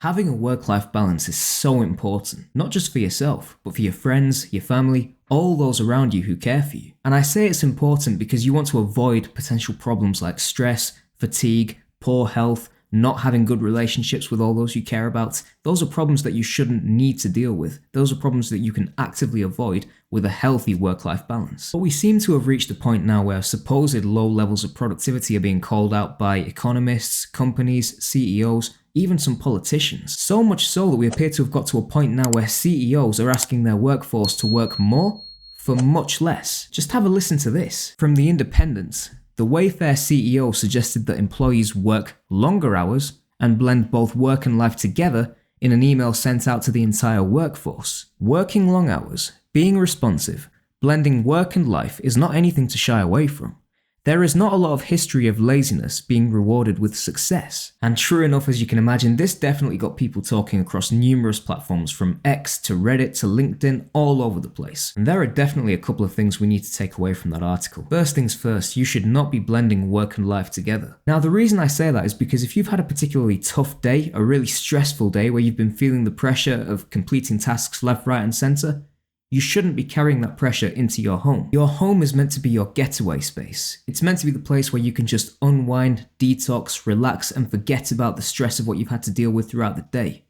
Having a work-life balance is so important, not just for yourself, but for your friends, your family, all those around you who care for you. And I say it's important because you want to avoid potential problems like stress, fatigue, poor health, not having good relationships with all those you care about. Those are problems that you shouldn't need to deal with. Those are problems that you can actively avoid with a healthy work-life balance. But we seem to have reached a point now where supposed low levels of productivity are being called out by economists, companies, CEOs, even some politicians. So much so that we appear to have got to a point now where CEOs are asking their workforce to work more for much less. Just have a listen to this. From The Independent, the Wayfair CEO suggested that employees work longer hours and blend both work and life together in an email sent out to the entire workforce. Working long hours, being responsive, blending work and life is not anything to shy away from. There is not a lot of history of laziness being rewarded with success. And true enough, as you can imagine, this definitely got people talking across numerous platforms from X to Reddit to LinkedIn, all over the place. And there are definitely a couple of things we need to take away from that article. First things first, you should not be blending work and life together. Now, the reason I say that is because if you've had a particularly tough day, a really stressful day where you've been feeling the pressure of completing tasks left, right, and center, you shouldn't be carrying that pressure into your home. Your home is meant to be your getaway space. It's meant to be the place where you can just unwind, detox, relax, and forget about the stress of what you've had to deal with throughout the day.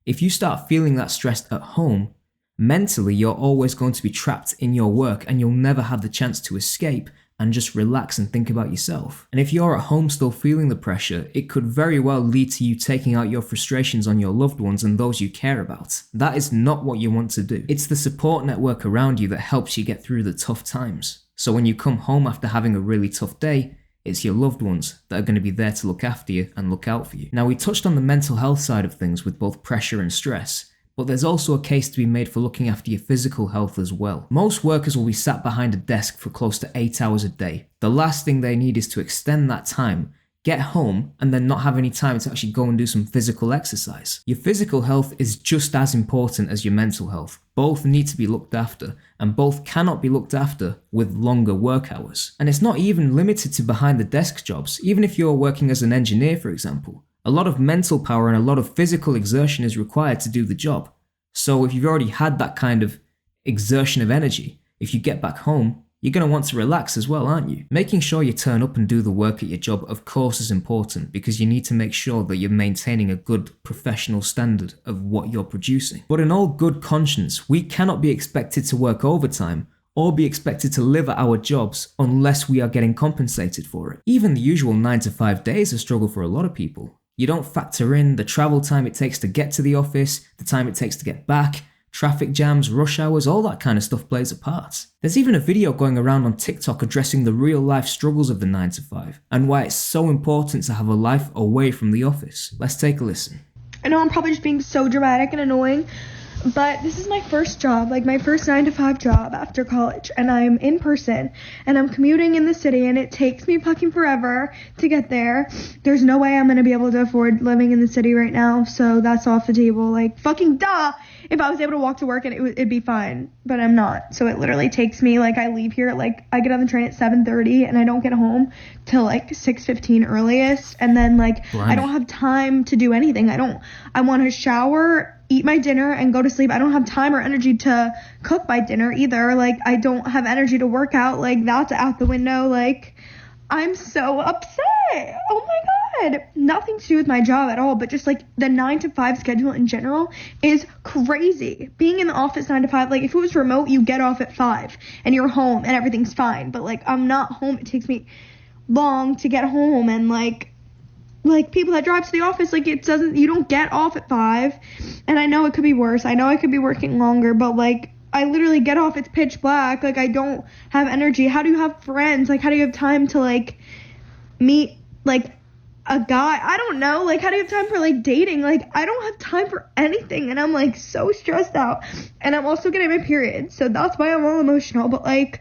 If you start feeling that stress at home, mentally you're always going to be trapped in your work and you'll never have the chance to escape and just relax and think about yourself. And if you're at home still feeling the pressure, it could very well lead to you taking out your frustrations on your loved ones and those you care about. That is not what you want to do. It's the support network around you that helps you get through the tough times. So when you come home after having a really tough day, it's your loved ones that are going to be there to look after you and look out for you. Now, we touched on the mental health side of things with both pressure and stress, but there's also a case to be made for looking after your physical health as well. Most workers will be sat behind a desk for close to 8 hours a day. The last thing they need is to extend that time, get home, and then not have any time to actually go and do some physical exercise. Your physical health is just as important as your mental health. Both need to be looked after, and both cannot be looked after with longer work hours. And it's not even limited to behind the desk jobs. Even if you're working as an engineer, for example, a lot of mental power and a lot of physical exertion is required to do the job. So if you've already had that kind of exertion of energy, if you get back home, you're going to want to relax as well, aren't you? Making sure you turn up and do the work at your job, of course, is important because you need to make sure that you're maintaining a good professional standard of what you're producing. But in all good conscience, we cannot be expected to work overtime or be expected to live at our jobs unless we are getting compensated for it. Even the usual 9 to 5 day is a struggle for a lot of people. You don't factor in the travel time it takes to get to the office, the time it takes to get back, traffic jams, rush hours, all that kind of stuff plays a part. There's even a video going around on TikTok addressing the real life struggles of the 9 to 5 and why it's so important to have a life away from the office. Let's take a listen. I know I'm probably just being so dramatic and annoying, but this is my first job, like my first 9 to 5 job after college, and I'm in person, and I'm commuting in the city, and it takes me fucking forever to get there. There's no way I'm gonna be able to afford living in the city right now, so that's off the table. Like, fucking duh! If I was able to walk to work, and it'd be fine, but I'm not. So it literally takes me, like, I leave here, like, I get on the train at 7:30, and I don't get home till, like, 6:15 earliest, and then, like, I don't have time to do anything. I want to shower, eat my dinner, and go to sleep. I don't have time or energy to cook my dinner either. Like, I don't have energy to work out. Like, that's out the window. Like, I'm so upset. Oh my God. Nothing to do with my job at all, but just like the 9 to 5 schedule in general is crazy. Being in the office 9 to 5, like if it was remote, you get off at 5 and you're home and everything's fine. But like, I'm not home. It takes me long to get home, and like people that drive to the office, like you don't get off at 5. And I know it could be worse. I know I could be working longer, but like I literally get off, it's pitch black. Like I don't have energy. How do you have friends? Like how do you have time to like meet like a guy? I don't know. Like how do you have time for like dating? Like I don't have time for anything, and I'm like so stressed out. And I'm also getting my period, so that's why I'm all emotional. But like,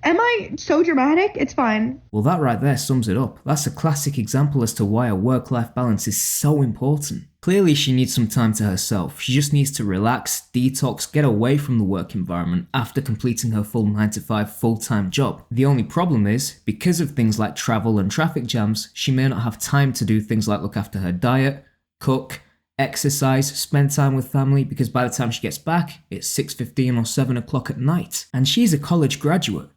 am I so dramatic? It's fine. Well, that right there sums it up. That's a classic example as to why a work-life balance is so important. Clearly, she needs some time to herself. She just needs to relax, detox, get away from the work environment after completing her full 9 to 5 full-time job. The only problem is, because of things like travel and traffic jams, she may not have time to do things like look after her diet, cook, exercise, spend time with family, because by the time she gets back, it's 6:15 or 7 o'clock at night. And she's a college graduate.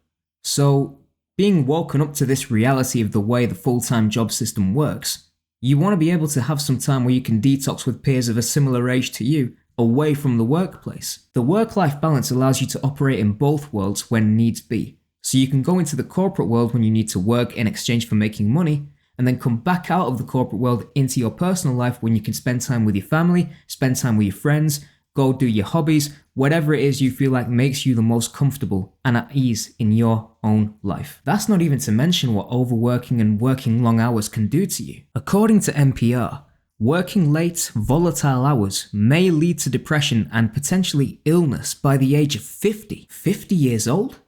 So, being woken up to this reality of the way the full-time job system works, you want to be able to have some time where you can detox with peers of a similar age to you, away from the workplace. The work-life balance allows you to operate in both worlds when needs be. So you can go into the corporate world when you need to work in exchange for making money, and then come back out of the corporate world into your personal life when you can spend time with your family, spend time with your friends, go do your hobbies, whatever it is you feel like makes you the most comfortable and at ease in your own life. That's not even to mention what overworking and working long hours can do to you. According to NPR, working late, volatile hours may lead to depression and potentially illness by the age of 50. 50 years old?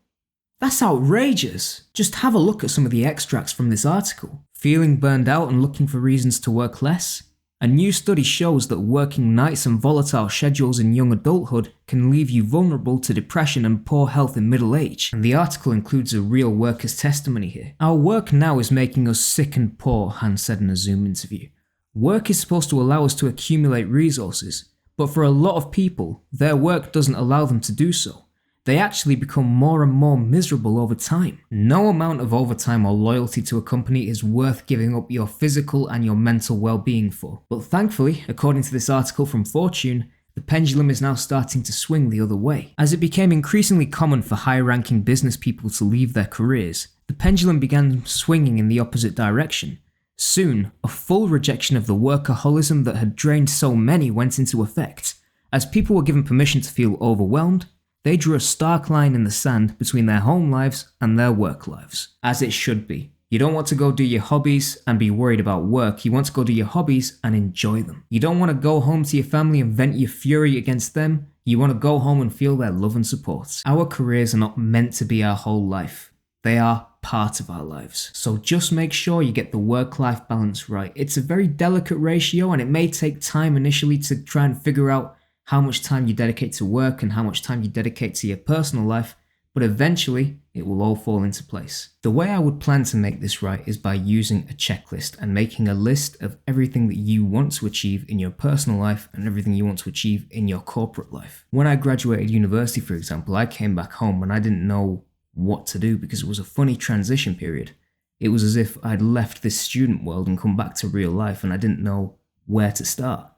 That's outrageous! Just have a look at some of the extracts from this article. Feeling burned out and looking for reasons to work less? A new study shows that working nights and volatile schedules in young adulthood can leave you vulnerable to depression and poor health in middle age. And the article includes a real worker's testimony here. Our work now is making us sick and poor, Han said in a Zoom interview. Work is supposed to allow us to accumulate resources, but for a lot of people, their work doesn't allow them to do so. They actually become more and more miserable over time. No amount of overtime or loyalty to a company is worth giving up your physical and your mental well-being for. But thankfully, according to this article from Fortune, the pendulum is now starting to swing the other way. As it became increasingly common for high-ranking business people to leave their careers, the pendulum began swinging in the opposite direction. Soon, a full rejection of the workaholism that had drained so many went into effect. As people were given permission to feel overwhelmed, they drew a stark line in the sand between their home lives and their work lives. As it should be. You don't want to go do your hobbies and be worried about work. You want to go do your hobbies and enjoy them. You don't want to go home to your family and vent your fury against them. You want to go home and feel their love and support. Our careers are not meant to be our whole life. They are part of our lives. So just make sure you get the work-life balance right. It's a very delicate ratio, and it may take time initially to try and figure out how much time you dedicate to work and how much time you dedicate to your personal life, but eventually it will all fall into place. The way I would plan to make this right is by using a checklist and making a list of everything that you want to achieve in your personal life and everything you want to achieve in your corporate life. When I graduated university, for example, I came back home and I didn't know what to do because it was a funny transition period. It was as if I'd left this student world and come back to real life and I didn't know where to start.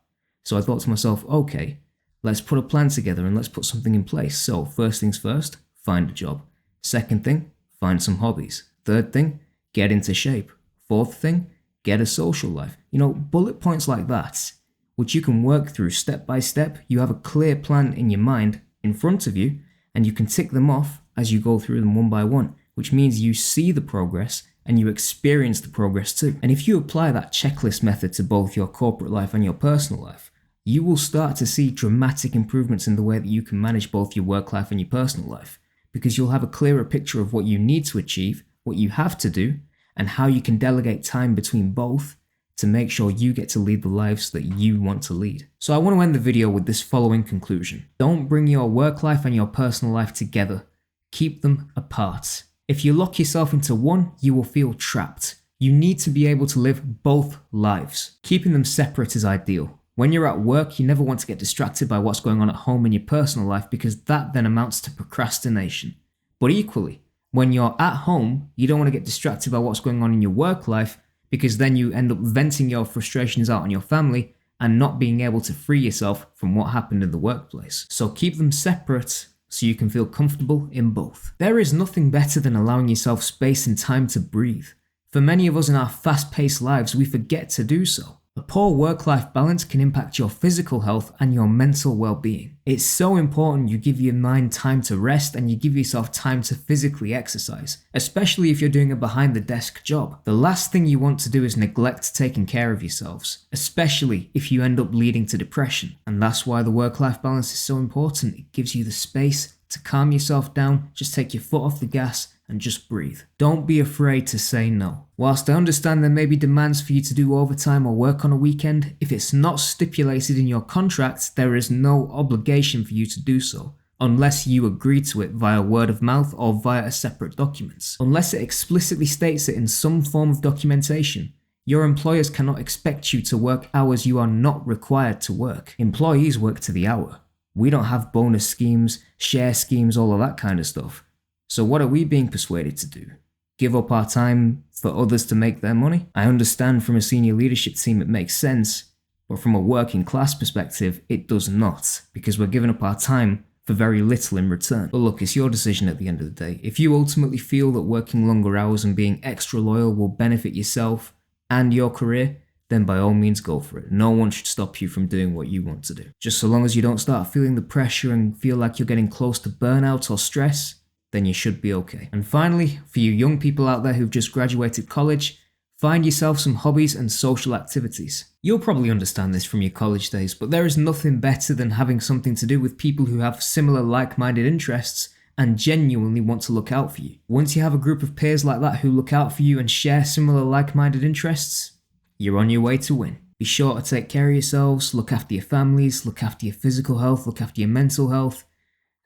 So I thought to myself, okay, let's put a plan together and let's put something in place. So first things first, find a job. Second thing, find some hobbies. Third thing, get into shape. Fourth thing, get a social life. Bullet points like that, which you can work through step by step. You have a clear plan in your mind in front of you, and you can tick them off as you go through them one by one, which means you see the progress and you experience the progress too. And if you apply that checklist method to both your corporate life and your personal life, you will start to see dramatic improvements in the way that you can manage both your work life and your personal life, because you'll have a clearer picture of what you need to achieve, what you have to do, and how you can delegate time between both to make sure you get to lead the lives that you want to lead. So I want to end the video with this following conclusion. Don't bring your work life and your personal life together. Keep them apart. If you lock yourself into one, you will feel trapped. You need to be able to live both lives. Keeping them separate is ideal. When you're at work, you never want to get distracted by what's going on at home in your personal life, because that then amounts to procrastination. But equally, when you're at home, you don't want to get distracted by what's going on in your work life, because then you end up venting your frustrations out on your family and not being able to free yourself from what happened in the workplace. So keep them separate so you can feel comfortable in both. There is nothing better than allowing yourself space and time to breathe. For many of us in our fast-paced lives, we forget to do so. A poor work-life balance can impact your physical health and your mental well-being. It's so important you give your mind time to rest and you give yourself time to physically exercise, especially if you're doing a behind-the-desk job. The last thing you want to do is neglect taking care of yourselves, especially if you end up leading to depression. And that's why the work-life balance is so important. It gives you the space to calm yourself down, just take your foot off the gas, and just breathe. Don't be afraid to say no. Whilst I understand there may be demands for you to do overtime or work on a weekend, if it's not stipulated in your contract, there is no obligation for you to do so, unless you agree to it via word of mouth or via a separate document. Unless it explicitly states it in some form of documentation, Your employers cannot expect you to work hours you are not required to work. Employees work to the hour. We don't have bonus schemes, share schemes, all of that kind of stuff. So what are we being persuaded to do? Give up our time for others to make their money? I understand from a senior leadership team it makes sense, but from a working class perspective, it does not, because we're giving up our time for very little in return. But look, it's your decision at the end of the day. If you ultimately feel that working longer hours and being extra loyal will benefit yourself and your career, then by all means go for it. No one should stop you from doing what you want to do. Just so long as you don't start feeling the pressure and feel like you're getting close to burnout or stress, then you should be okay. And finally, for you young people out there who've just graduated college, find yourself some hobbies and social activities. You'll probably understand this from your college days, but there is nothing better than having something to do with people who have similar like-minded interests and genuinely want to look out for you. Once you have a group of peers like that who look out for you and share similar like-minded interests, you're on your way to win. Be sure to take care of yourselves, look after your families, look after your physical health, look after your mental health.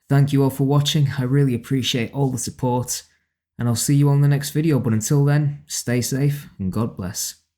Thank you all for watching. I really appreciate all the support, and I'll see you on the next video. But until then, stay safe and God bless.